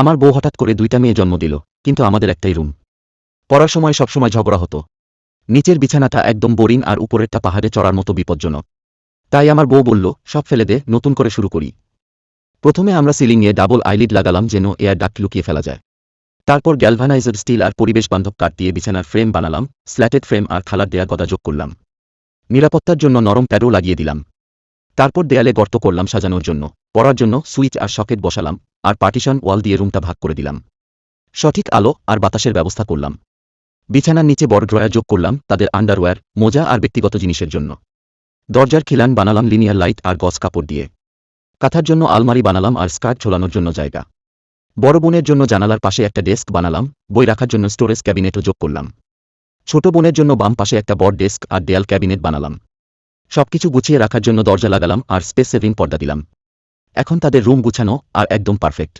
আমার বউ হঠাৎ করে 2টা মেয়ে জন্ম দিল, কিন্তু আমাদের একটাই রুম। পড়ার সময় সবসময় ঝগড়া হতো। নিচের বিছানাটা একদম বোরিং আর উপরেরটা পাহাড়ে চড়ার মতো বিপজ্জনক। তাই আমার বউ বলল, সব ফেলে দে, নতুন করে শুরু করি। প্রথমে আমরা সিলিংয়ে ডাবল আইলিড লাগালাম যেন এয়ার ডাক্ট লুকিয়ে ফেলা যায়। তারপর গ্যালভানাইজড স্টিল আর পরিবেশ বান্ধব কাঠ দিয়ে বিছানার ফ্রেম বানালাম, স্ল্যাটেড ফ্রেম আর খালার দেয়া গদা যোগ করলাম। নিরাপত্তার জন্য নরম প্যাডও লাগিয়ে দিলাম। তারপর দেয়ালে গর্ত করলাম সাজানোর জন্য, পড়ার জন্য সুইচ আর সকেট বসালাম, আর পার্টিশন ওয়াল দিয়ে রুমটা ভাগ করে দিলাম। সঠিক আলো আর বাতাসের ব্যবস্থা করলাম। বিছানার নিচে বড় ড্রয়ার যোগ করলাম তাদের আন্ডারওয়্যার, মোজা আর ব্যক্তিগত জিনিসের জন্য। দরজার খিলান বানালাম লিনিয়ার লাইট আর গজ কাপড় দিয়ে। কাঁথার জন্য আলমারি বানালাম আর স্কার্ট ঝোলানোর জন্য জায়গা। বড় বোনের জন্য জানালার পাশে একটা ডেস্ক বানালাম, বই রাখার জন্য স্টোরেজ ক্যাবিনেটও যোগ করলাম। ছোট বোনের জন্য বাম পাশে একটা বড় ডেস্ক আর দেয়াল ক্যাবিনেট বানালাম। সবকিছু গুছিয়ে রাখার জন্য দরজা লাগালাম আর স্পেস সেভিং পর্দা দিলাম। এখন তাদের রুম গুছানো আর একদম পারফেক্ট।